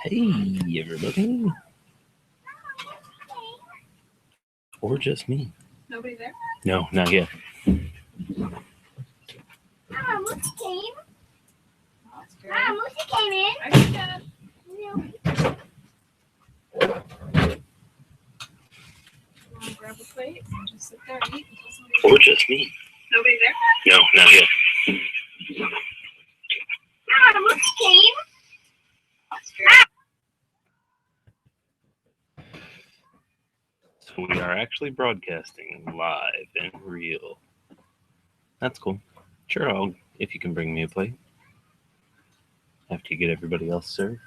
Hey, everybody. Or just me. Nobody there? No, not yet. Lucy came. Oh, that's good. Lucy came in. I see that. Want to grab a plate and just sit there and eat until somebody Or just me. Nobody there? No, not yet. Lucy came. That's good. So we are actually broadcasting live and real. That's cool. Sure, if you can bring me a plate. After you get everybody else served.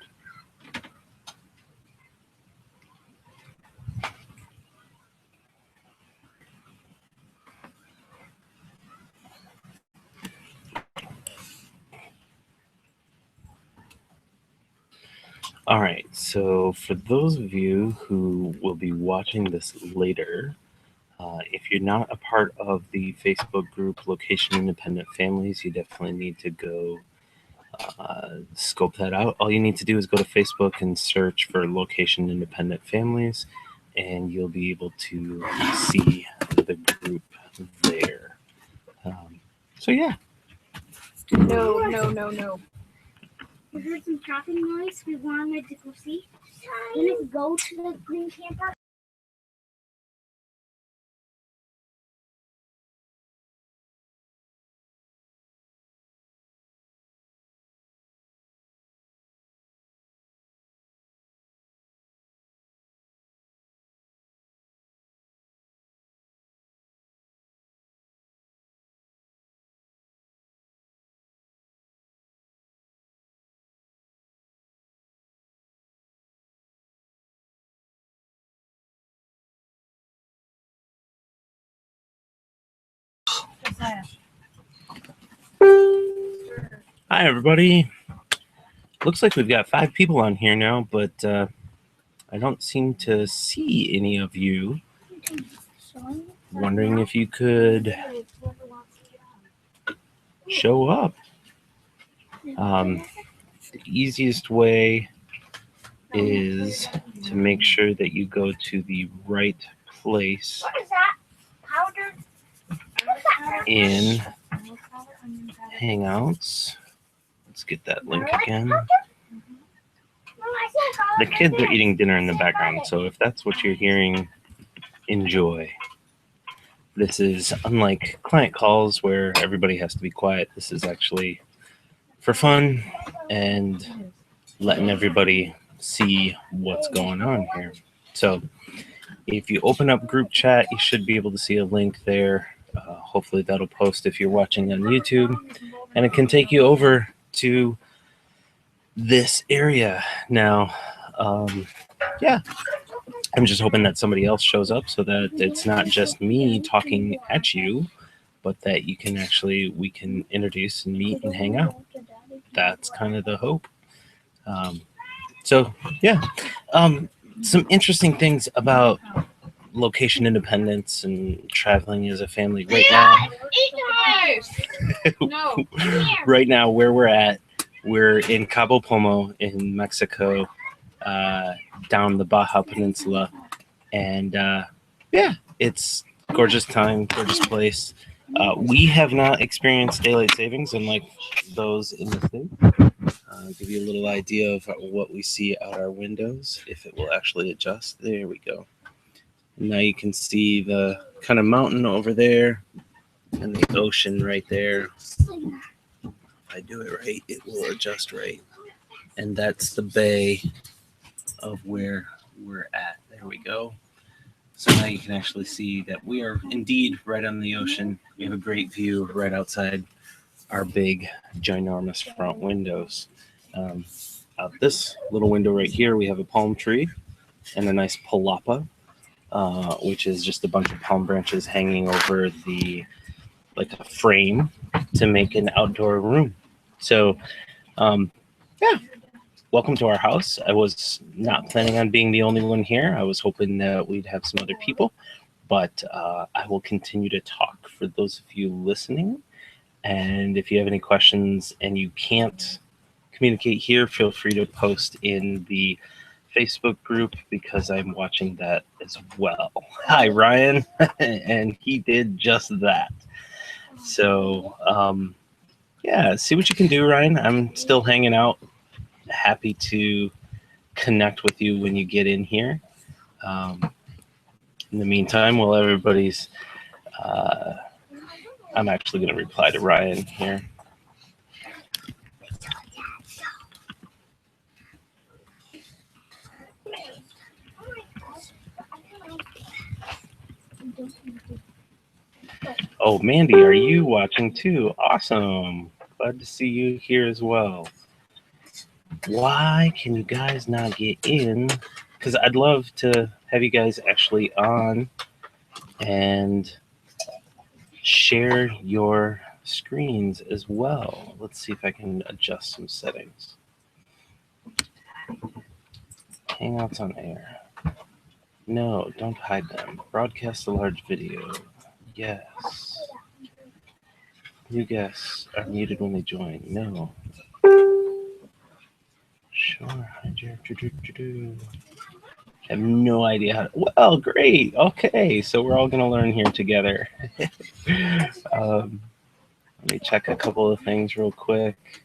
All right, so for those of you who will be watching this later, if you're not a part of the Facebook group Location Independent Families, you definitely need to go scope that out. All you need to do is go to Facebook and search for Location Independent Families, and you'll be able to see the group there. So yeah. No. We heard some tapping noise. We wanted to go see. Then we go to the green camper. Hi, everybody. Looks like we've got 5 people on here now, but I don't seem to see any of you. Wondering if you could show up. The easiest way is to make sure that you go to the right place What is that? Powder? in Hangouts. Let's get that link again. The kids are eating dinner in the background, so if that's what you're hearing, enjoy. This is unlike client calls where everybody has to be quiet. This is actually for fun and letting everybody see what's going on here. So if you open up group chat, you should be able to see a link there. Hopefully that'll post if you're watching on YouTube, and it can take you over to this area. Now, yeah, I'm just hoping that somebody else shows up so that it's not just me talking at you, but that you can we can introduce and meet and hang out. That's kind of the hope. So yeah, some interesting things about location independence and traveling as a family right now. No. Right now, where we're in Cabo Pomo in Mexico, down the Baja Peninsula, and yeah, it's gorgeous time, gorgeous place. We have not experienced daylight savings unlike those in the States. Give you a little idea of what we see out our windows, if it will actually adjust. There we go. Now you can see the kind of mountain over there and the ocean right there. If I do it right, it will adjust right. And that's the bay of where we're at. There we go. So now you can actually see that we are indeed right on the ocean. We have a great view right outside our big, ginormous front windows. Out this little window right here, we have a palm tree and a nice palapa, which is just a bunch of palm branches hanging over like a frame to make an outdoor room. So, yeah, welcome to our house. I was not planning on being the only one here. I was hoping that we'd have some other people, but I will continue to talk for those of you listening. And if you have any questions and you can't communicate here, feel free to post in the Facebook group because I'm watching that as well. Hi, Ryan. And he did just that. So, yeah, see what you can do, Ryan. I'm still hanging out. Happy to connect with you when you get in here. In the meantime, while everybody's, I'm actually going to reply to Ryan here. Oh, Mandy, are you watching too? Awesome. Glad to see you here as well. Why can you guys not get in? Because I'd love to have you guys actually on and share your screens as well. Let's see if I can adjust some settings. Hangouts on air. No, don't hide them. Broadcast a large video. Yes. New guests are muted when they join. No. Sure. I have no idea how to. Well, great. Okay, so we're all going to learn here together. Let me check a couple of things real quick.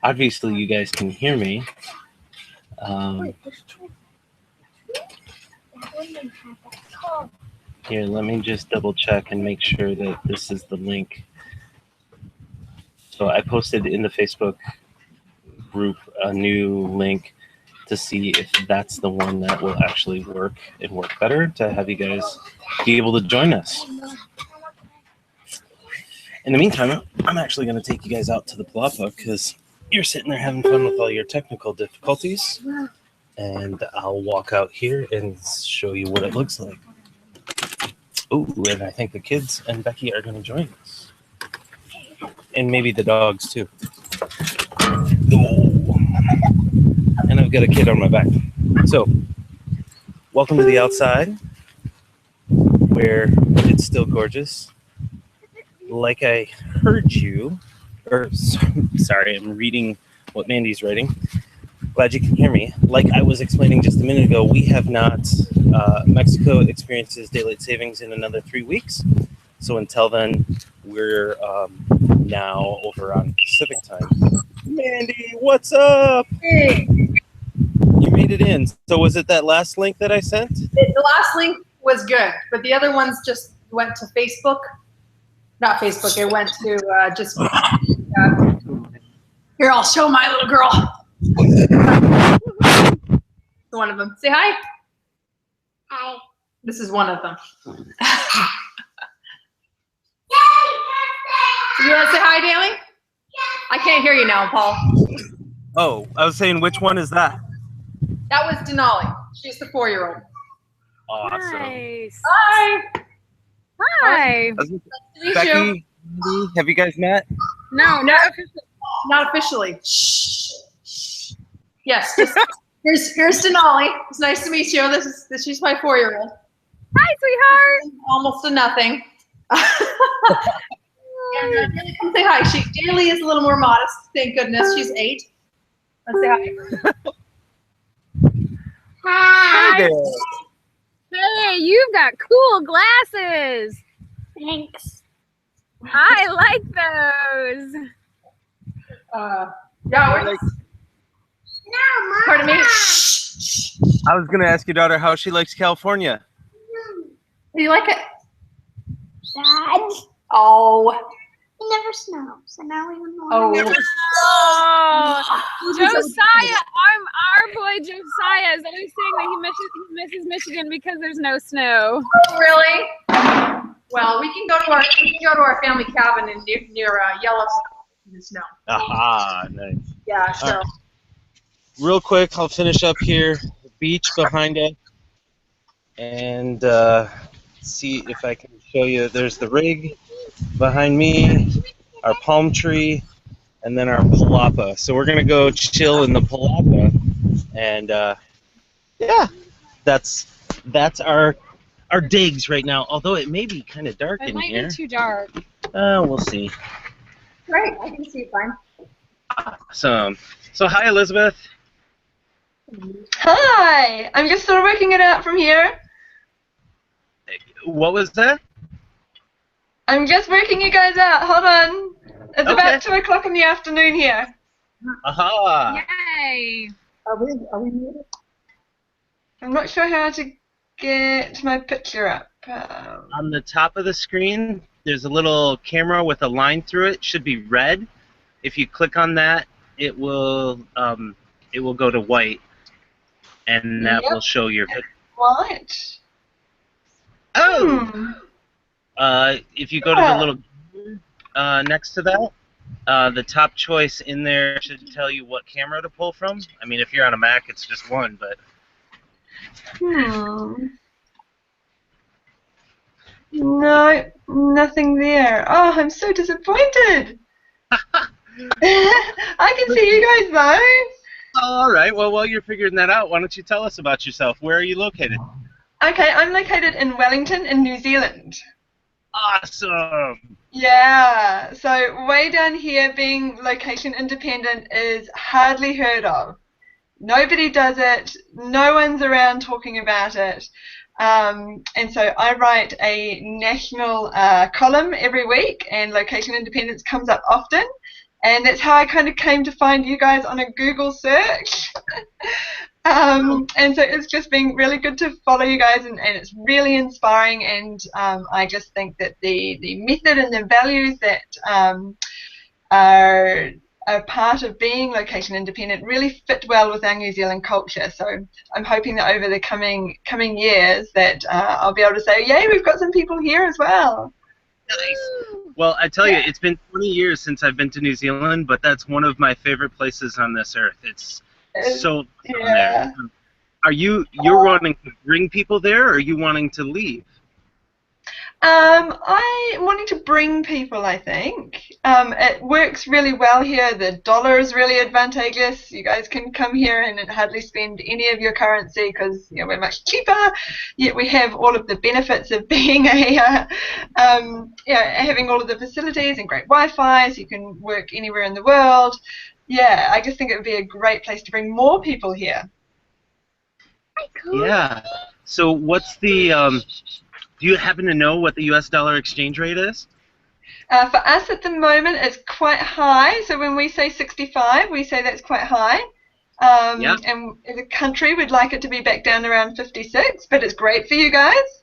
Obviously, you guys can hear me. Here, let me just double check and make sure that this is the link. So I posted in the Facebook group a new link to see if that's the one that will actually work and work better to have you guys be able to join us. In the meantime, I'm actually going to take you guys out to the Palapa because you're sitting there having fun with all your technical difficulties. And I'll walk out here and show you what it looks like. Oh, and I think the kids and Becky are going to join us. And maybe the dogs too. Oh. And I've got a kid on my back. So, welcome to the outside where it's still gorgeous. Like I heard you, or sorry, I'm reading what Mandy's writing. Glad you can hear me. Like I was explaining just a minute ago, we have not, Mexico experiences daylight savings in another 3 weeks. So until then, we're now over on Pacific time. Mandy, what's up? Hey. You made it in. So was it that last link that I sent? The last link was good, but the other ones just went to Facebook. Not Facebook, it went to just... Here, I'll show my little girl. One of them. Say hi. Hi. This is one of them. You want to say hi, Daly? I can't hear you now, Paul. Oh, I was saying, which one is that? That was Denali. She's the 4-year-old. Awesome. Nice. Hi. Hi. Nice to meet Becky, you. Mandy, have you guys met? No, not officially. Not officially. Shh. Shh. Yes. Just, here's Denali. It's nice to meet you. She's my 4-year-old. Hi, sweetheart. Almost a nothing. And Daly, come say hi. Daly is a little more modest. Thank goodness. She's 8. Let's say hi. Hi. Hey there. Hey, you've got cool glasses. Thanks. I like those. Yeah, we're Like, No, Mom. pardon me. I was going to ask your daughter how she likes California. Do you like it? Dad. Oh. It never snows, so now we don't know. Oh. Oh, Josiah, our boy Josiah is always saying that he misses Michigan because there's no snow. Oh, really? Well, we can go to our family cabin in near Yellowstone in the snow. Aha, nice. Yeah, so. Real quick, I'll finish up here. The beach behind us. And see if I can show you. There's the rig behind me, our palm tree, and then our palapa. So we're going to go chill in the palapa. And yeah, that's our digs right now. Although it may be kind of dark It in might here. be too dark. We'll see. Great, I can see it fine. Awesome. So hi, Elizabeth. Hi! I'm just sort of working it out from here. What was that? I'm just working you guys out. Hold on. It's Okay. about 2 o'clock in the afternoon here. Aha. Yay! I'm not sure how to get my picture up. On the top of the screen, there's a little camera with a line through it. Should be red. If you click on that, it will go to white, and that Yep. will show your picture. What? Oh. If you go to the little next to that, the top choice in there should tell you what camera to pull from. I mean, if you're on a Mac, it's just one, but. No, nothing there. Oh, I'm so disappointed. I can see you guys though. All right. Well, while you're figuring that out, why don't you tell us about yourself? Where are you located? Okay, I'm located in Wellington in New Zealand. Awesome. Yeah, so way down here being location independent is hardly heard of. Nobody does it, no one's around talking about it. And so I write a national column every week, and location independence comes up often. And that's how I kind of came to find you guys on a Google search. And so it's just been really good to follow you guys, and it's really inspiring, and I just think that the method and the values that are part of being location independent really fit well with our New Zealand culture. So I'm hoping that over the coming years that I'll be able to say, yay, we've got some people here as well. Nice. Well, I tell you, it's been 20 years since I've been to New Zealand, but that's one of my favorite places on this earth. It's so fun there. Are you're wanting to bring people there, or are you wanting to leave? I'm wanting to bring people, I think. It works really well here. The dollar is really advantageous. You guys can come here and hardly spend any of your currency because we're much cheaper. Yet we have all of the benefits of being having all of the facilities and great Wi-Fi, so you can work anywhere in the world. Yeah, I just think it would be a great place to bring more people here. Yeah. So what's the do you happen to know what the US dollar exchange rate is? For us at the moment, it's quite high. So when we say 65, we say that's quite high. And as a country, we'd like it to be back down around 56, but it's great for you guys.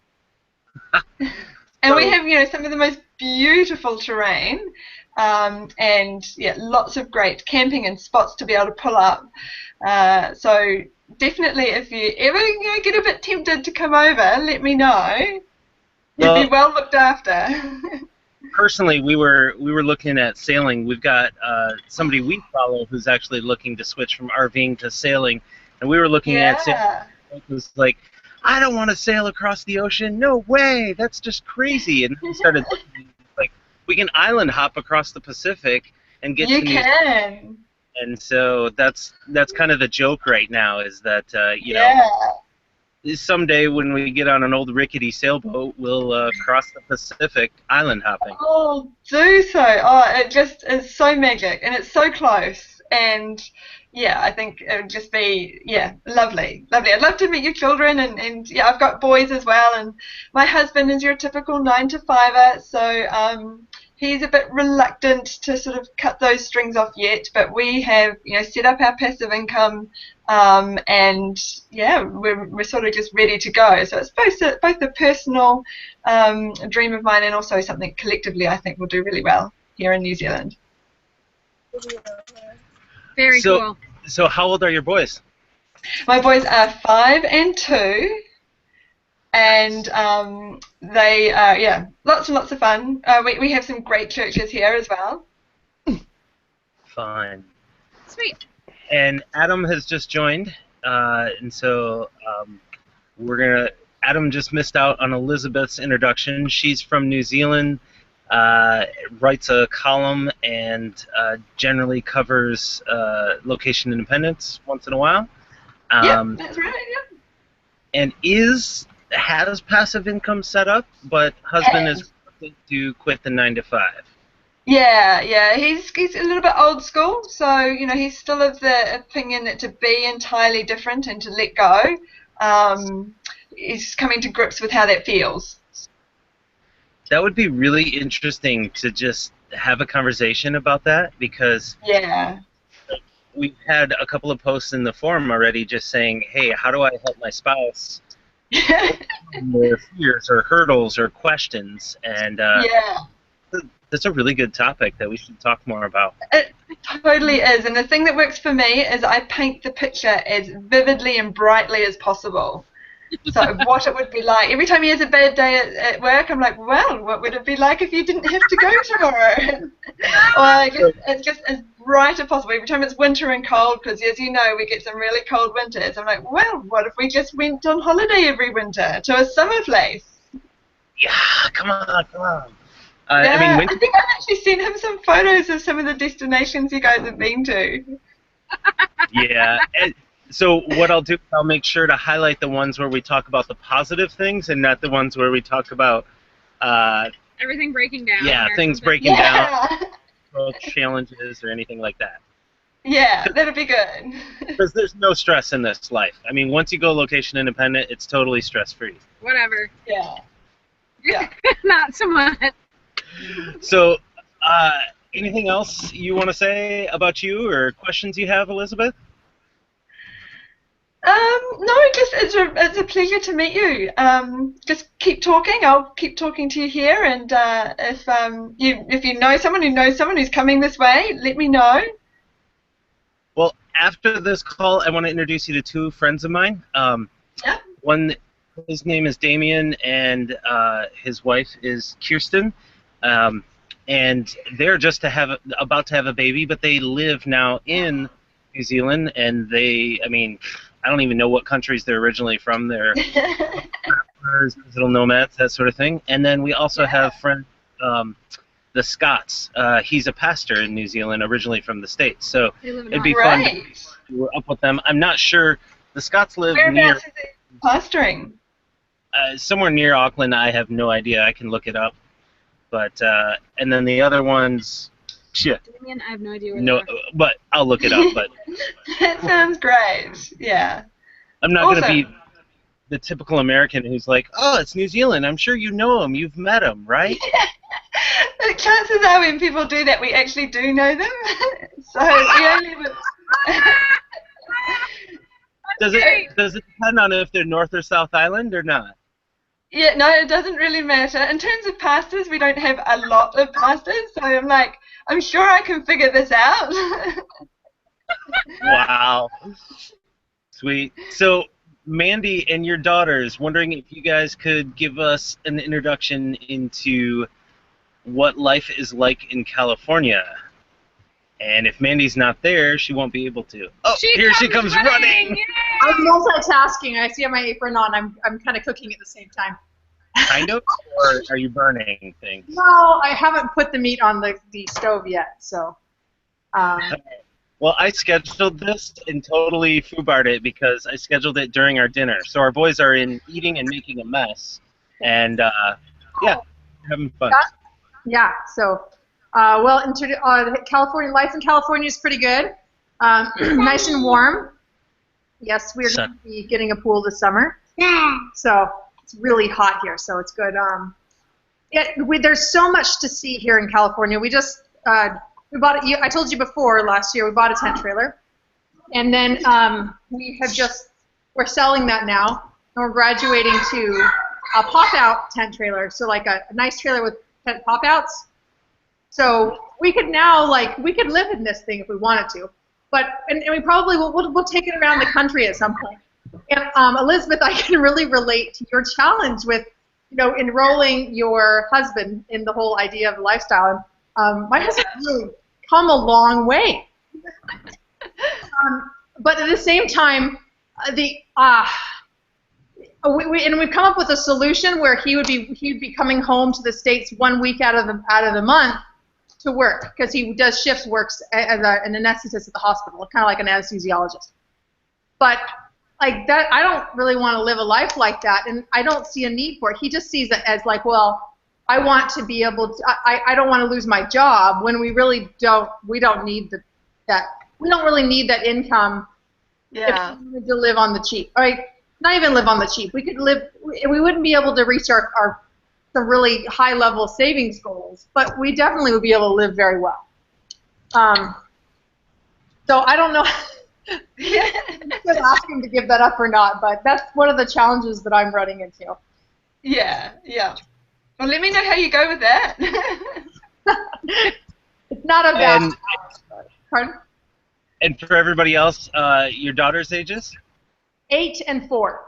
And we have, some of the most beautiful terrain, and lots of great camping and spots to be able to pull up. So definitely, if you ever get a bit tempted to come over, let me know. You'd be well looked after. Personally, we were looking at sailing. We've got somebody we follow who's actually looking to switch from RVing to sailing, and we were looking at sailing. It was like, I don't want to sail across the ocean. No way, that's just crazy. And we started looking, like, we can island hop across the Pacific and get to New Zealand. And so that's kind of the joke right now, is that someday when we get on an old rickety sailboat, we'll cross the Pacific island hopping. Oh, do so. Oh, it just is so magic, and it's so close. And I think it would just be, lovely. Lovely. I'd love to meet your children, and I've got boys as well, and my husband is your typical 9-to-5er, so he's a bit reluctant to sort of cut those strings off yet, but we have, set up our passive income, and we're sort of just ready to go. So it's both a personal dream of mine, and also something collectively I think will do really well here in New Zealand. Very cool. So how old are your boys? My boys are 5 and 2. And they are, lots and lots of fun. We have some great churches here as well. Fun. Sweet. And Adam has just joined, and so Adam just missed out on Elizabeth's introduction. She's from New Zealand, writes a column, and generally covers location independence once in a while. That's right, And has passive income set up, but husband is reluctant to quit the 9-to-5. Yeah. He's a little bit old school, so he's still of the opinion that to be entirely different and to let go, is coming to grips with how that feels. That would be really interesting to just have a conversation about that, because Yeah. we've had a couple of posts in the forum already just saying, hey, how do I help my spouse overcome their fears or hurdles or questions? And Yeah. that's a really good topic that we should talk more about. It totally is, and the thing that works for me is I paint the picture as vividly and brightly as possible. So what it would be like. Every time he has a bad day at work, I'm like, well, what would it be like if you didn't have to go tomorrow? Or it's just as bright as possible. Every time it's winter and cold, because as you know, we get some really cold winters. I'm like, well, what if we just went on holiday every winter to a summer place? Yeah, come on. Yeah, I mean, I think I've actually sent him some photos of some of the destinations you guys have been to. yeah. So what I'll do, I'll make sure to highlight the ones where we talk about the positive things and not the ones where we talk about Everything breaking down. yeah, or things something. breaking down, challenges or anything like that. Yeah, that'd be good. Because there's no stress in this life. I mean, once you go location independent, it's totally stress-free. Whatever. Yeah. Yeah. Not so much. So, anything else you want to say about you or questions you have, Elizabeth? No, just it's a pleasure to meet you. Just keep talking. I'll keep talking to you here, and if you know someone who knows someone who's coming this way, let me know. Well, after this call, I want to introduce you to two friends of mine. Yeah. One, his name is Damien, and his wife is Kirsten. And they're just about to have a baby, but they live now in New Zealand, and I don't even know what countries they're originally from. They're digital nomads, that sort of thing. And then we also have friends, the Scots. He's a pastor in New Zealand, originally from the States. So it'd be fun to go up with them. I'm not sure. The Scots live near... Whereabouts is it pastoring? Somewhere near Auckland. I have no idea. I can look it up. But and then the other ones... Shit. Damien, I have no idea where No, but I'll look it up. But That sounds great. Yeah. I'm not going to be the typical American who's like, oh, it's New Zealand. I'm sure you know him. You've met him, right? The chances are when people do that, we actually do know them. So we only... Does it depend on if they're North or South Island or not? Yeah, no, it doesn't really matter. In terms of pastors, we don't have a lot of pastors, so I'm like, I'm sure I can figure this out. Wow. Sweet. So, Mandy and your daughters, wondering if you guys could give us an introduction into what life is like in California. And if Mandy's not there, she won't be able to. Oh, here she comes running! I'm multitasking. I see my apron on. I'm kind of cooking at the same time. Kind of? Or are you burning things? No, I haven't put the meat on the stove yet, so. Well, I scheduled this and totally foobarred it because I scheduled it during our dinner. So our boys are eating and making a mess. And, yeah, having fun. Yeah, so, well, California, life in California is pretty good. Nice and warm. Yes, we're going to be getting a pool this summer. So it's really hot here, so it's good. There's so much to see here in California. We just we bought it. I told you before last year we bought a tent trailer, and then we're selling that now, and we're graduating to a pop-out tent trailer. So like a nice trailer with tent pop-outs. So we could now we could live in this thing if we wanted to. But and we probably we'll take it around the country at some point. And Elizabeth, I can really relate to your challenge with enrolling your husband in the whole idea of the lifestyle. My husband really come a long way. But at the same time, we've come up with a solution where he'd be coming home to the States 1 week out of the month to work, because he does shifts, works as an anesthetist at the hospital, kind of like an anesthesiologist. But like that, I don't really want to live a life like that, and I don't see a need for it. He just sees it as like, well, I want to be able to. I don't want to lose my job when we really don't. We don't need that. We don't really need that income. Yeah. If we wanted to live on the cheap, right? Not even live on the cheap. We could live. We wouldn't be able to reach our some really high level savings goals, but we definitely would be able to live very well. So I don't know. I could ask him to give that up or not, but that's one of the challenges that I'm running into. Yeah, yeah. Well, let me know how you go with that. It's not a bad. And, Pardon? and for everybody else, your daughter's ages? 8 and 4.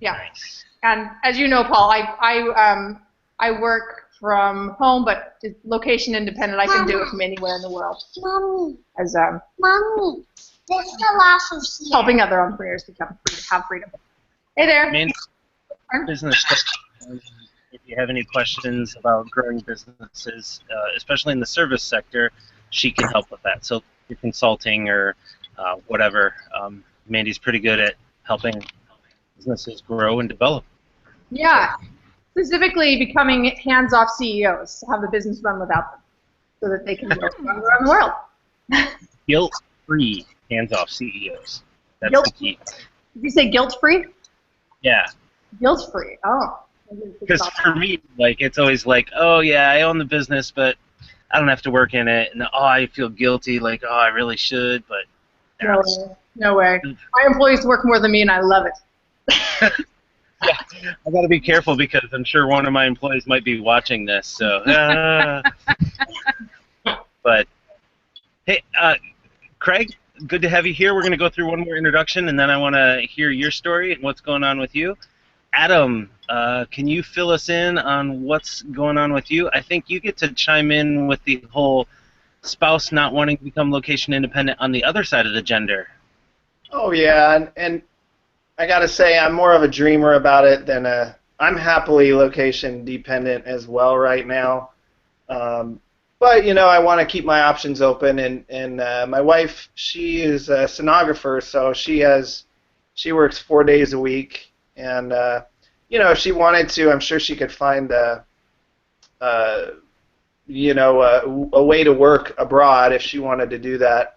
Yeah. Nice. And as you know, Paul, I work from home, but it's location independent. I can do it from anywhere in the world. Mommy, As Mommy, this is the last of here. helping other entrepreneurs have freedom. Hey there. Mandy, business. If you have any questions about growing businesses, especially in the service sector, she can help with that. So if you're consulting or whatever, Mandy's pretty good at helping businesses grow and develop. Yeah. Specifically becoming hands-off CEOs, have the business run without them, so that they can go around the world. Guilt-free hands-off CEOs. That's Guilt- the key. Did you say guilt-free? Yeah. Guilt-free. Oh. Because for me, like, it's always like, oh yeah, I own the business, but I don't have to work in it, and oh, I feel guilty, like, oh, I really should, but No way. No way. My employees work more than me, and I love it. yeah, I got to be careful because I'm sure one of my employees might be watching this. So, but hey, Craig, good to have you here. We're going to go through one more introduction, and then I want to hear your story and what's going on with you. Adam, can you fill us in on what's going on with you? I think you get to chime in with the whole spouse not wanting to become location independent on the other side of the gender. Oh yeah, and I gotta say I'm more of a dreamer about it than I'm happily location dependent as well right now. But you know, I want to keep my options open, and my wife, she is a stenographer, so she works 4 days a week, and you know, if she wanted to, I'm sure she could find you know, a way to work abroad if she wanted to do that.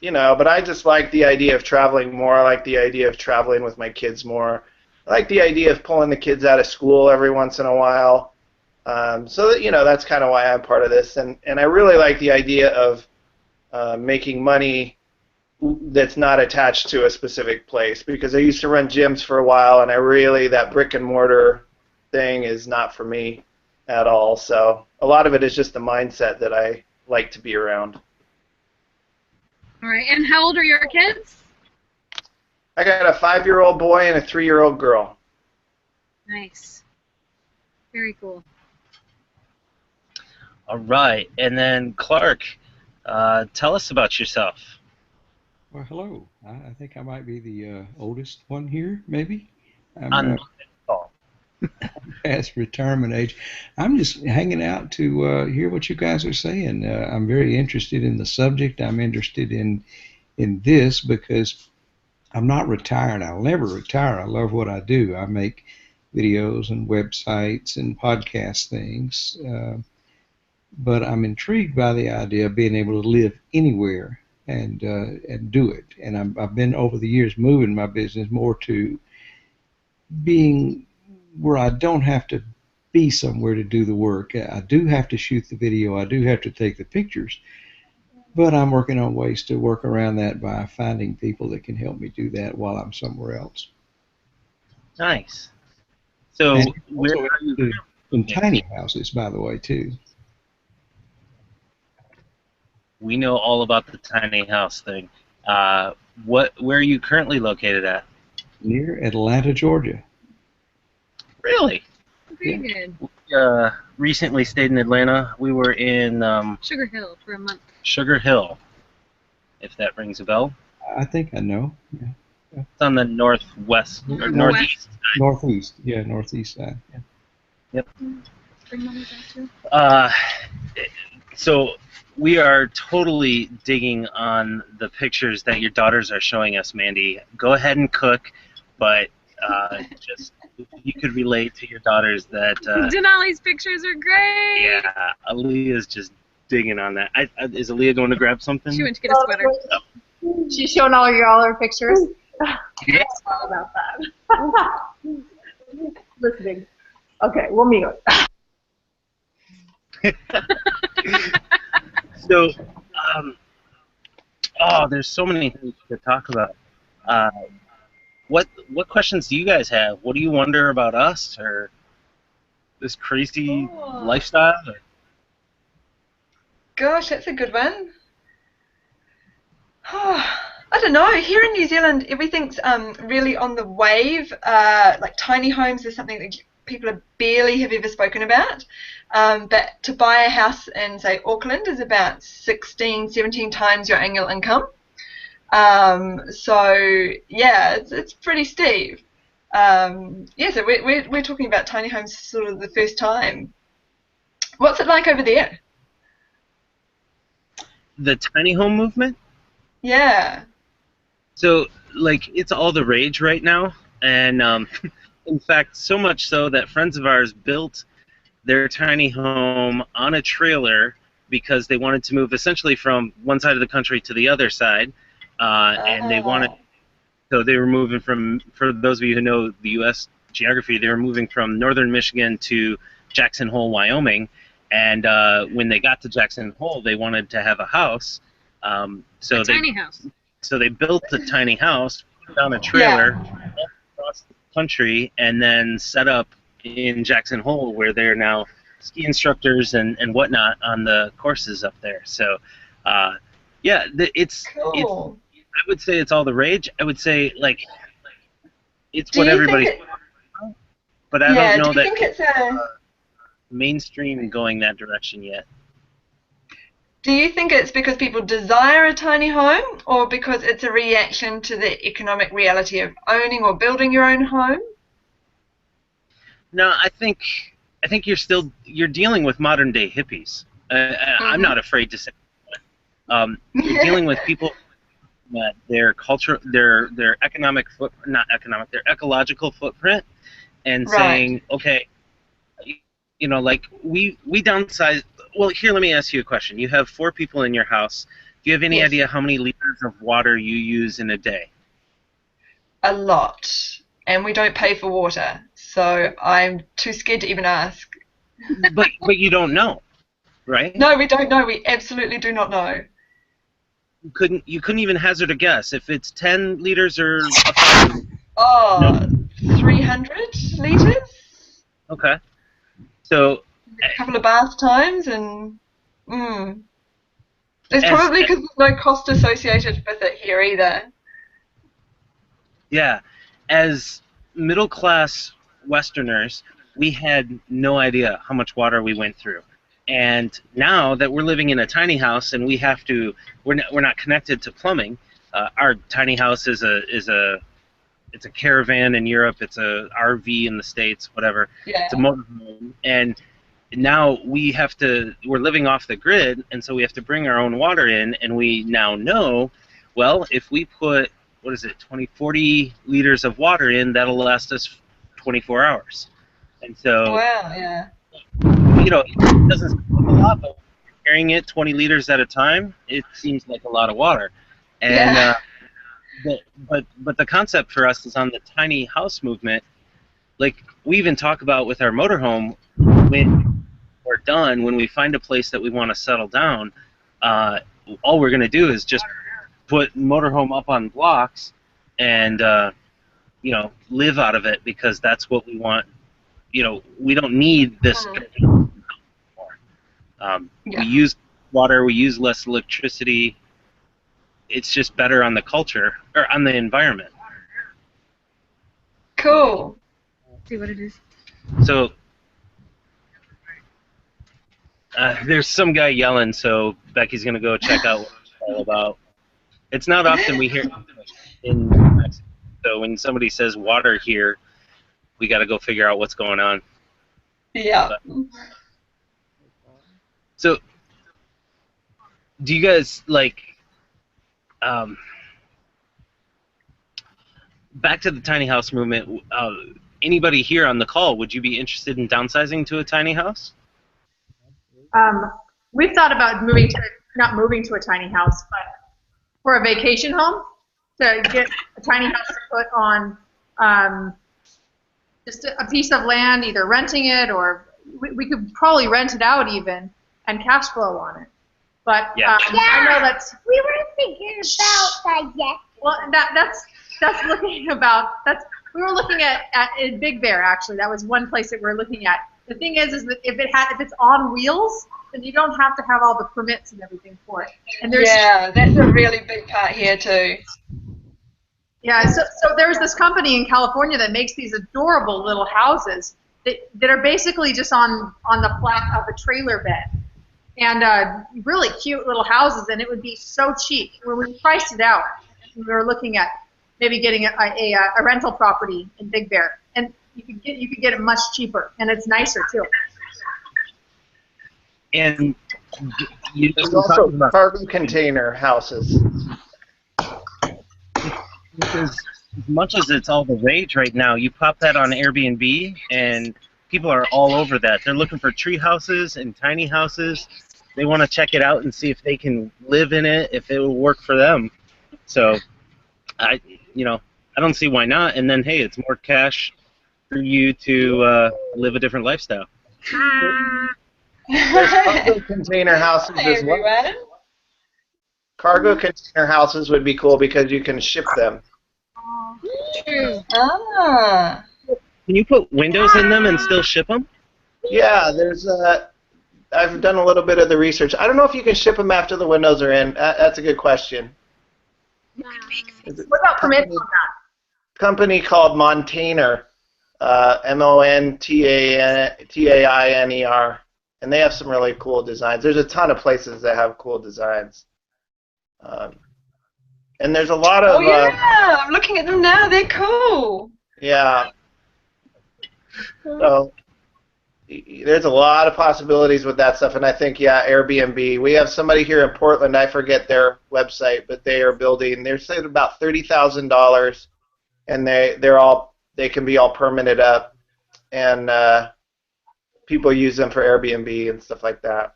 You know, but I just like the idea of traveling more. I like the idea of traveling with my kids more. I like the idea of pulling the kids out of school every once in a while. So that, you know, that's kind of why I'm part of this. And I really like the idea of making money that's not attached to a specific place, because I used to run gyms for a while, and that brick and mortar thing is not for me at all. So a lot of it is just the mindset that I like to be around. All right, and how old are your kids? I got a 5-year-old boy and a 3-year-old girl. Nice. Very cool. All right, and then Clark, tell us about yourself. Well, hello. I think I might be the oldest one here, maybe. On past retirement age. I'm just hanging out to hear what you guys are saying. I'm very interested in the subject. I'm interested in this because I'm not retired. I'll never retire. I love what I do. I make videos and websites and podcast things. But I'm intrigued by the idea of being able to live anywhere and do it. And I've been over the years moving my business more to being where I don't have to be somewhere to do the work. I do have to shoot the video. I do have to take the pictures. But I'm working on ways to work around that by finding people that can help me do that while I'm somewhere else. Nice. So And where also are you? in tiny houses, by the way, too. We know all about the tiny house thing. Where are you currently located at? Near Atlanta, Georgia. Really? Pretty good. We recently stayed in Atlanta. We were in Sugar Hill for a month. Sugar Hill, if that rings a bell. I think I know. Yeah. It's on the northwest or northeast side. Northeast. Yeah, northeast side. Yeah. Yep. Bring Mommy back too. So we are totally digging on the pictures that your daughters are showing us, Mandy. Go ahead and cook, but just you could relate to your daughters that. Denali's pictures are great. Yeah, Aaliyah's just digging on that. Is Aaliyah going to grab something? She went to get a sweater. She's showing all her pictures. Yes. About that. Listening. Okay, we'll meet. So, there's so many things to talk about. What questions do you guys have? What do you wonder about us or this crazy lifestyle? Gosh, that's a good one. I don't know. Here in New Zealand, everything's really on the wave. Like tiny homes is something that people barely have ever spoken about. But to buy a house in, say, Auckland is about 16, 17 times your annual income. So yeah, it's pretty steep. Yeah, so we're talking about tiny homes sort of the first time. What's it like over there? The tiny home movement? Yeah. So, like, it's all the rage right now, and in fact, so much so that friends of ours built their tiny home on a trailer because they wanted to move essentially from one side of the country to the other side, and they wanted. So they were moving from, for those of you who know the U.S. geography, they were moving from northern Michigan to Jackson Hole, Wyoming, and when they got to Jackson Hole, they wanted to have a house. Tiny house. So they built a tiny house, put it on a trailer, across the country, and then set up in Jackson Hole, where they're now ski instructors and whatnot on the courses up there. So, yeah, it's cool. I would say it's all the rage. I would say, like, it's what everybody's talking about, but I don't know that think it's mainstream going that direction yet. Do you think it's because people desire a tiny home, or because it's a reaction to the economic reality of owning or building your own home? No, I think you're dealing with modern day hippies. I'm not afraid to say that. You're dealing with people that their culture, their their ecological footprint, and saying, okay, you know, like we downsize. Well, here, let me ask you a question. You have 4 people in your house. Do you have any idea how many liters of water you use in a day? A lot. And we don't pay for water, so I'm too scared to even ask. but you don't know, right? No, we don't know. We absolutely do not know. You couldn't even hazard a guess if it's 10 liters or 1,000. Oh, 300 liters? Okay. So a couple of bath times, and it's probably because there's no cost associated with it here either. Yeah, as middle-class Westerners, we had no idea how much water we went through, and now that we're living in a tiny house and we're not connected to plumbing. Our tiny house is a caravan in Europe. It's a RV in the States, whatever. Yeah. It's a motorhome, and now we're living off the grid, and so we have to bring our own water in, and we now know, well, if we put, 40 liters of water in, that'll last us 24 hours. And so, wow, yeah. You know, it doesn't seem like a lot, but carrying it 20 liters at a time, it seems like a lot of water. And but the concept for us is on the tiny house movement. Like, we even talk about with our motorhome, when we're done, when we find a place that we want to settle down, all we're going to do is just put motorhome up on blocks and you know, live out of it, because that's what we want. You know, we don't need this anymore. We use water, we use less electricity. It's just better on the culture, or on the environment. Cool. See what it is. So there's some guy yelling, so Becky's gonna go check out what it's all about. It's not often we hear in Mexico, so when somebody says water here, we got to go figure out what's going on. Yeah. So, do you guys like? Back to the tiny house movement. anybody here on the call, would you be interested in downsizing to a tiny house? We've thought about not moving to a tiny house, but for a vacation home, to get a tiny house to put on just a piece of land, either renting it or we could probably rent it out even and cash flow on it. But Yeah. I know that's We were thinking about that yet. well, that's looking about we were looking at in Big Bear actually. That was one place that we're looking at. The thing is that if it's on wheels, then you don't have to have all the permits and everything for it. And there's that's a really big part here too. yeah, so there's this company in California that makes these adorable little houses that are basically just on the flat of a trailer bed, and really cute little houses, and it would be so cheap. When we priced it out, we were looking at maybe getting a rental property in Big Bear, and you could get it much cheaper, and it's nicer too. And you There's also cargo container houses. Because as much as it's all the rage right now, you pop that on Airbnb, and people are all over that. They're looking for tree houses and tiny houses. They want to check it out and see if they can live in it, if it will work for them. So, I don't see why not. And then, hey, it's more cash for you to live a different lifestyle. There's cargo container houses as well. Everyone. Cargo container houses would be cool because you can ship them. True. Ah. Can you put windows in them and still ship them? Yeah, I've done a little bit of the research. I don't know if you can ship them after the windows are in. That's a good question. What about permits on that? Company called Montainer, Montainer, and they have some really cool designs. There's a ton of places that have cool designs. And there's a lot of... Oh, yeah, I'm looking at them now. They're cool. Yeah. So there's a lot of possibilities with that stuff, and I think, yeah, Airbnb. We have somebody here in Portland, I forget their website, but they are building, they're saying about $30,000, and they can be all permitted up, and people use them for Airbnb and stuff like that.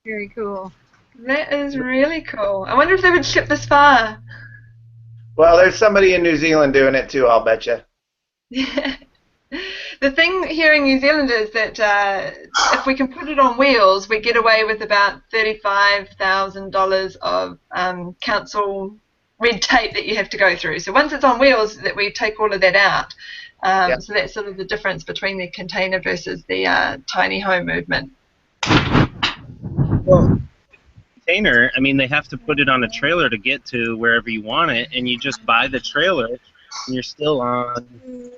Very cool. That is really cool. I wonder if they would ship this far. Well, there's somebody in New Zealand doing it too, I'll bet you. The thing here in New Zealand is that if we can put it on wheels, we get away with about $35,000 of council red tape that you have to go through. So once it's on wheels, that we take all of that out. Yep. So that's sort of the difference between the container versus the tiny home movement. Well, container, I mean, they have to put it on a trailer to get to wherever you want it, and you just buy the trailer, and you're still on wheels.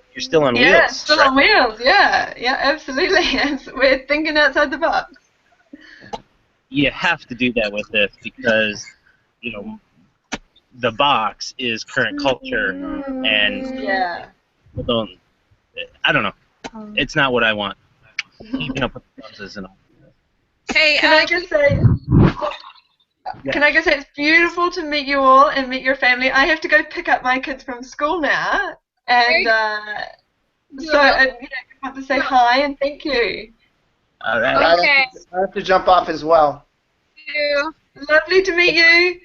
Yeah, it's still right? on wheels. Yeah, absolutely. We're thinking outside the box. You have to do that with this because, the box is current culture, and Yeah. I don't know. It's not what I want. Keeping up with the buses and all. Hey, Can I just say it's beautiful to meet you all and meet your family. I have to go pick up my kids from school now, and so I want to say hi and thank you. All right. Okay. I have to jump off as well. you. Lovely to meet you.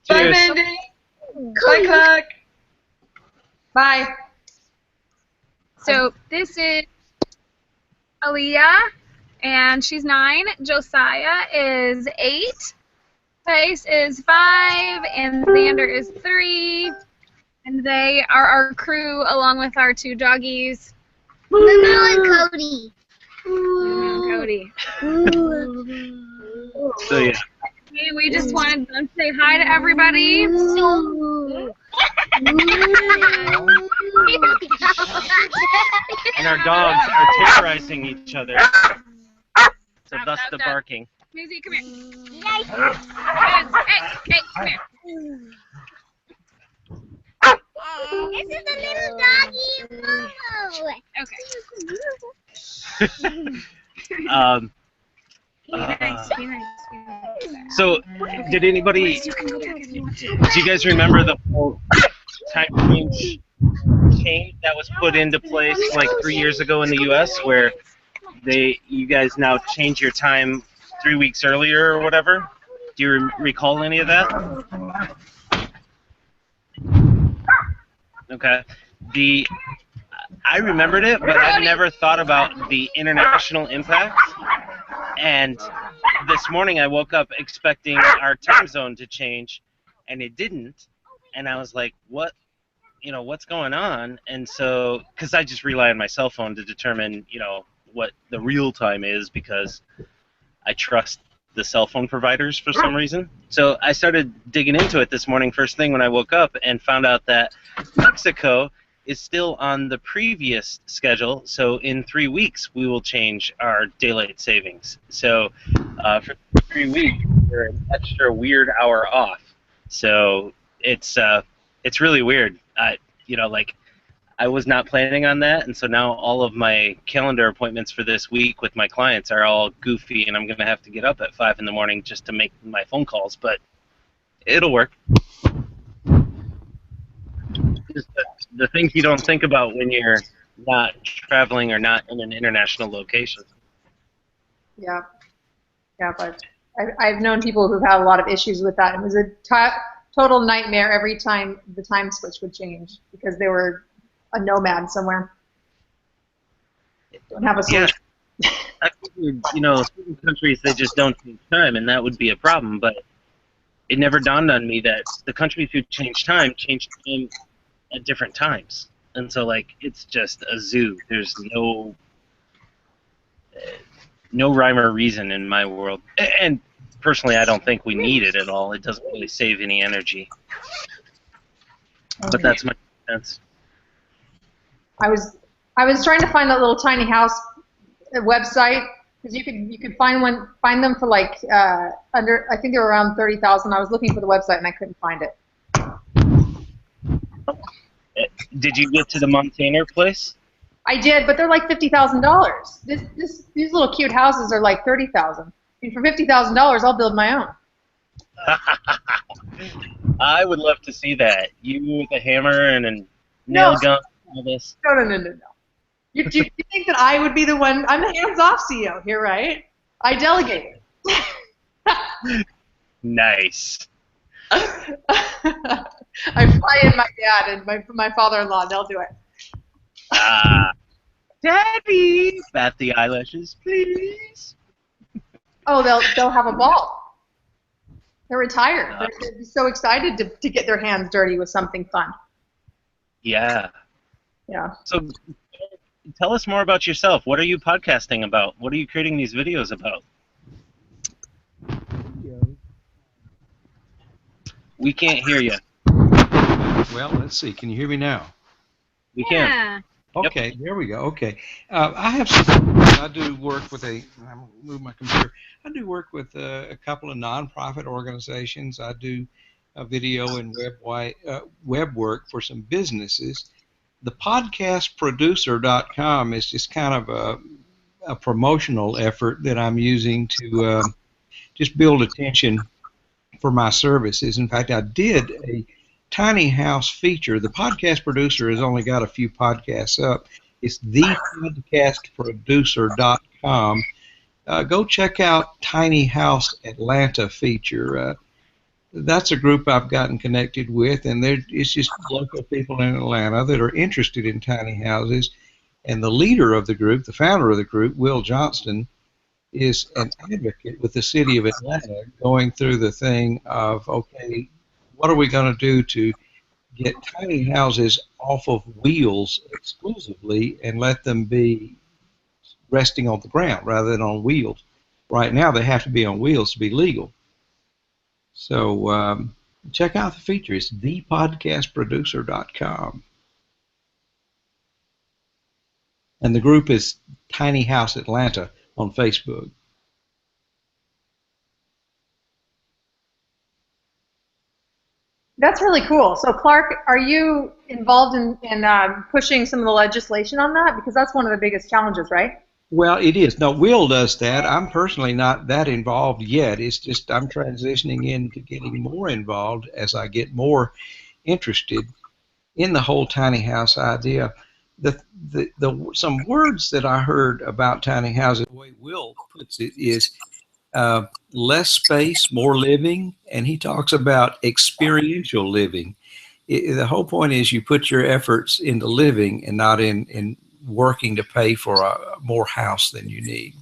Bye, Cheers. Mandy. Bye, Clark. Bye. So this is Aaliyah, and she's 9. Josiah is 8. Pace is 5, and Xander is 3. And they are our crew along with our 2 doggies. Lulu and Cody. Lulu and Cody. So yeah. And we just wanted to say hi to everybody. And our dogs are terrorizing each other. So thus the barking. Susie, come here. Hey, come here. This is a little doggy. Okay. Be Be nice. So, did anybody? Do you guys remember the whole time change change that was put into place like 3 years ago in the U.S. where you guys now change your time 3 weeks earlier or whatever? Do you recall any of that? Okay. I remembered it, but I never thought about the international impact. And this morning I woke up expecting our time zone to change, and it didn't. And I was like, what's going on? And so, because I just rely on my cell phone to determine, what the real time is, because I trust the cell phone providers for some reason. So I started digging into it this morning first thing when I woke up and found out that Mexico is still on the previous schedule. So in 3 weeks, we will change our daylight savings. So for 3 weeks, we're an extra weird hour off. So it's really weird. I was not planning on that, and so now all of my calendar appointments for this week with my clients are all goofy, and I'm going to have to get up at 5 in the morning just to make my phone calls, but it'll work. Just the things you don't think about when you're not traveling or not in an international location. Yeah, but I've known people who've had a lot of issues with that. It was a total nightmare every time the time switch would change because they were a nomad somewhere. Don't have a solution. Yeah. I figured, certain countries, they just don't change time, and that would be a problem, but it never dawned on me that the countries who change time at different times. And so, it's just a zoo. There's no rhyme or reason in my world. And personally, I don't think we need it at all. It doesn't really save any energy. Okay. But that's my sense. I was trying to find that little tiny house website because you could find them for under, I think they were around 30,000. I was looking for the website and I couldn't find it. Did you get to the Montana place? I did, but they're like $50,000. These little cute houses are like $30,000. And for $50,000, I'll build my own. I would love to see that. You with a hammer and a nail gun. All this. No. You think that I would be the one? I'm the hands-off CEO here, right? I delegate. Nice. I fly in my dad and my father-in-law. They'll do it. Daddy, bat the eyelashes, please. Oh, they'll have a ball. They're retired. They're so excited to get their hands dirty with something fun. Yeah. Yeah. So tell us more about yourself. What are you podcasting about? What are you creating these videos about? We can't hear you. Well, let's see. Can you hear me now? We can. Okay, Yep. There we go. Okay. I have some. I do work with I'm going to move my computer. I do work with a couple of nonprofit organizations. I do video and web work for some businesses. The podcastproducer.com is just kind of a promotional effort that I'm using to just build attention for my services. In fact, I did a tiny house feature. The Podcast Producer has only got a few podcasts up. It's thepodcastproducer.com. Go check out Tiny House Atlanta feature. That's a group I've gotten connected with, and it's just local people in Atlanta that are interested in tiny houses. And the leader of the group, the founder of the group, Will Johnston, is an advocate with the city of Atlanta going through the thing of, okay, what are we going to do to get tiny houses off of wheels exclusively and let them be resting on the ground rather than on wheels? Right now they have to be on wheels to be legal. So check out the feature. It's thepodcastproducer.com. And the group is Tiny House Atlanta on Facebook. That's really cool. So, Clark, are you involved in pushing some of the legislation on that? Because that's one of the biggest challenges, right? Well, it is. No, Will does that. I'm personally not that involved yet. It's just I'm transitioning into getting more involved as I get more interested. in the whole tiny house idea, some words that I heard about tiny houses, the way Will puts it is less space, more living, and he talks about experiential living. The whole point is you put your efforts into living and not in working to pay for a more house than you need.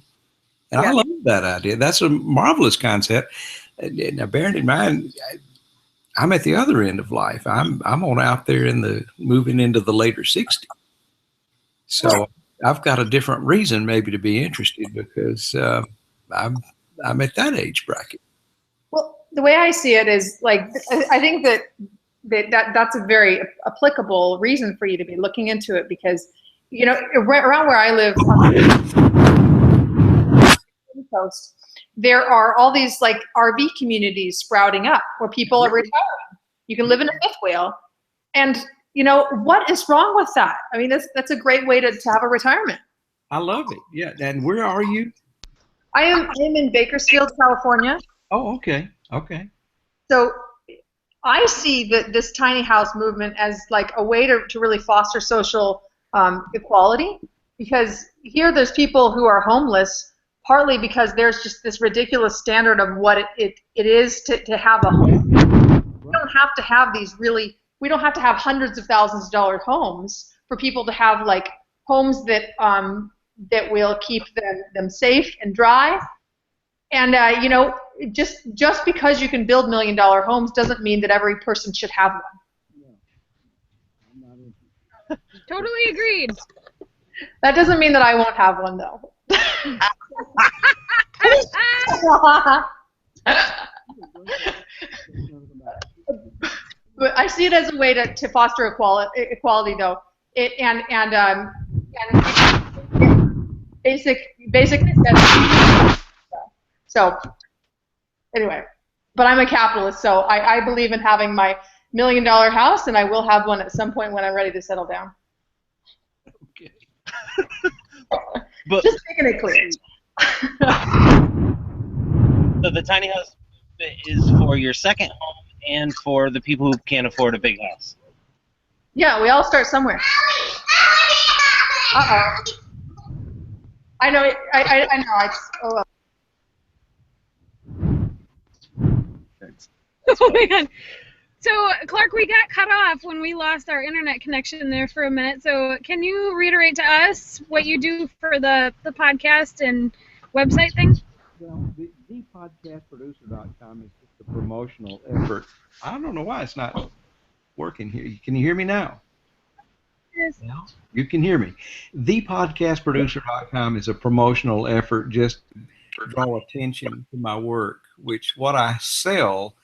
And I love that idea. That's a marvelous concept. Now, bearing in mind, I'm at the other end of life. I'm on out there moving into the later 60s. So I've got a different reason maybe to be interested because I'm at that age bracket. Well, the way I see it is like I think that's a very applicable reason for you to be looking into it because around where I live on the coast, there are all these like RV communities sprouting up where people are retiring. You can live in a fifth wheel, and what is wrong with that? I mean, that's a great way to have a retirement. I love it. Yeah. And where are you? I am in Bakersfield, California. Oh, okay. Okay. So I see this tiny house movement as like a way to really foster social equality, because here there's people who are homeless partly because there's just this ridiculous standard of what it is to have a home. We don't have to have we don't have to have hundreds of thousands of dollar homes for people to have like homes that will keep them safe and dry. And just because you can build $1 million homes doesn't mean that every person should have one. Totally agreed. That doesn't mean that I won't have one, though. But I see it as a way to foster equality, though. Basic necessities. So anyway, but I'm a capitalist, so I believe in having my $1 million house, and I will have one at some point when I'm ready to settle down. Okay. But, just making it clear. So the tiny house is for your second home and for the people who can't afford a big house. Yeah, we all start somewhere. Uh-oh. I know. I know. Oh well. Oh my God. So, Clark, we got cut off when we lost our internet connection there for a minute. So, can you reiterate to us what you do for the podcast and website thing? Well, the podcastproducer.com is just a promotional effort. I don't know why it's not working here. Can you hear me now? Yes. No? You can hear me. ThePodcastProducer.com is a promotional effort just to draw attention to my work, which what I sell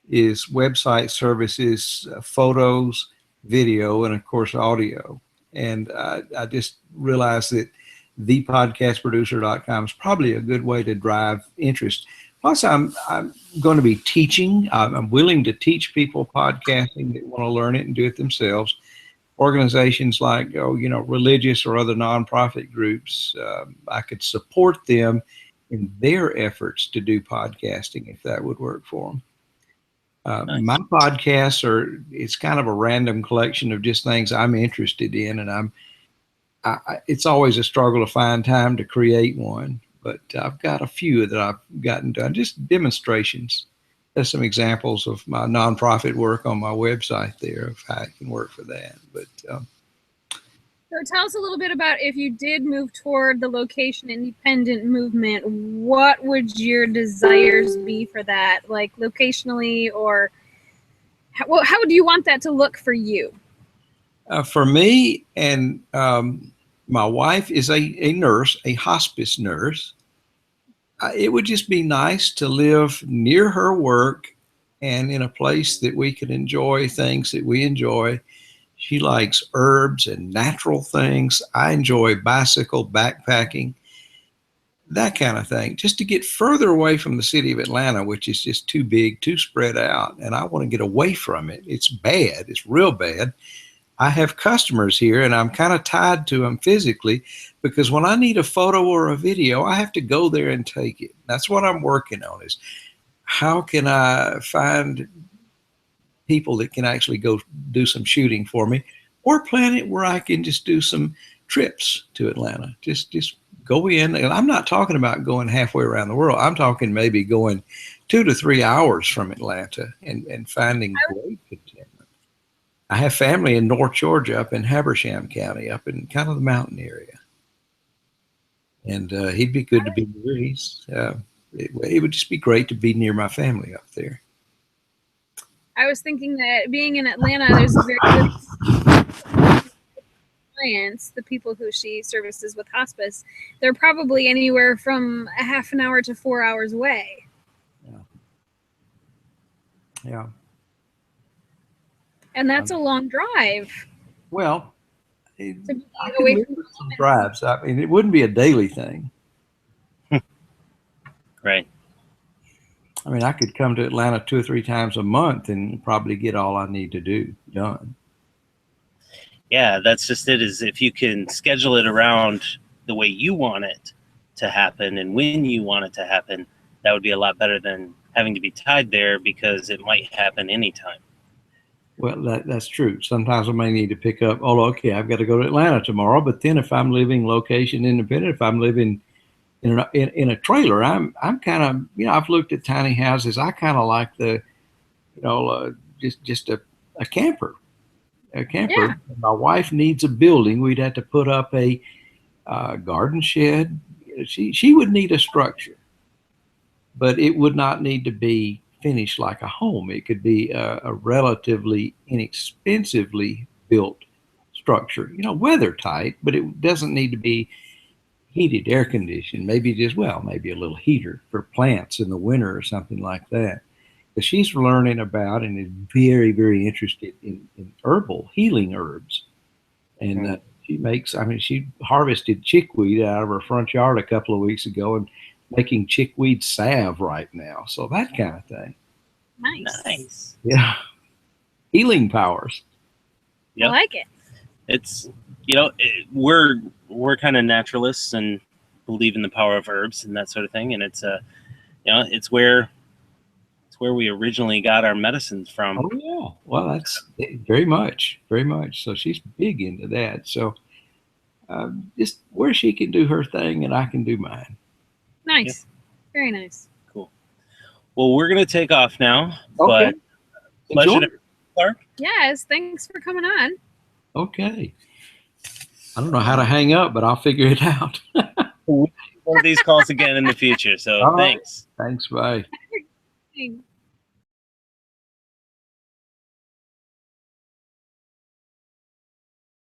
is website services, photos, video, and of course audio. And I just realized that thepodcastproducer.com is probably a good way to drive interest. Plus, I'm going to be teaching. I'm willing to teach people podcasting that want to learn it and do it themselves. Organizations like religious or other nonprofit groups, I could support them in their efforts to do podcasting if that would work for them. Nice. My podcasts it's kind of a random collection of just things I'm interested in, and it's always a struggle to find time to create one, but I've got a few that I've gotten done, just demonstrations. There's some examples of my nonprofit work on my website there of how it can work for that. But so tell us a little bit about if you did move toward the location independent movement, what would your desires be for that, like locationally, or how do you want that to look for you? For me, and my wife is a nurse, a hospice nurse. It would just be nice to live near her work and in a place that we could enjoy things that we enjoy. She likes herbs and natural things. I enjoy bicycle, backpacking, that kind of thing. Just to get further away from the city of Atlanta, which is just too big, too spread out, and I want to get away from it. It's bad. It's real bad. I have customers here, and I'm kind of tied to them physically because when I need a photo or a video, I have to go there and take it. That's what I'm working on, is how can I find people that can actually go do some shooting for me, or plan it where I can just do some trips to Atlanta. Just go in, and I'm not talking about going halfway around the world. I'm talking maybe going 2 to 3 hours from Atlanta and finding great contentment. I have family in North Georgia, up in Habersham County, up in kind of the mountain area. And he'd be good to be near. It would just be great to be near my family up there. I was thinking that being in Atlanta, there's very good clients, the people who she services with hospice. They're probably anywhere from a half an hour to 4 hours away. Yeah. And that's a long drive. Well, To be I could away live from with some drives. I mean, it wouldn't be a daily thing. Right. I mean, I could come to Atlanta 2 or 3 times a month and probably get all I need to do done. Yeah, that's just it. Is if you can schedule it around the way you want it to happen and when you want it to happen, that would be a lot better than having to be tied there because it might happen anytime. Well, that's true. Sometimes I may need to pick up, oh, okay, I've got to go to Atlanta tomorrow. But then if I'm living location independent, if I'm living in a trailer, I'm kind of, I've looked at tiny houses. I kind of like just a camper. A camper. Yeah. My wife needs a building. We'd have to put up a garden shed. She would need a structure, but it would not need to be finished like a home. It could be a relatively inexpensively built structure, weather tight, but it doesn't need to be heated, air conditioned. Maybe maybe a little heater for plants in the winter or something like that. But she's learning about and is very, very interested in herbal healing herbs. And she harvested chickweed out of her front yard a couple of weeks ago and making chickweed salve right now. So that kind of thing. Nice. Yeah. Healing powers. Yep. I like it. It's, we're kind of naturalists and believe in the power of herbs and that sort of thing. And it's it's where we originally got our medicines from. Oh yeah. Well, that's very much. So she's big into that. So just where she can do her thing and I can do mine. Nice. Yeah. Very nice. Cool. Well, we're going to take off now. Okay. But pleasure to Clark. Yes. Thanks for coming on. Okay. I don't know how to hang up, but I'll figure it out. We'll do these calls again in the future. So thanks. Thanks. Bye. Thanks.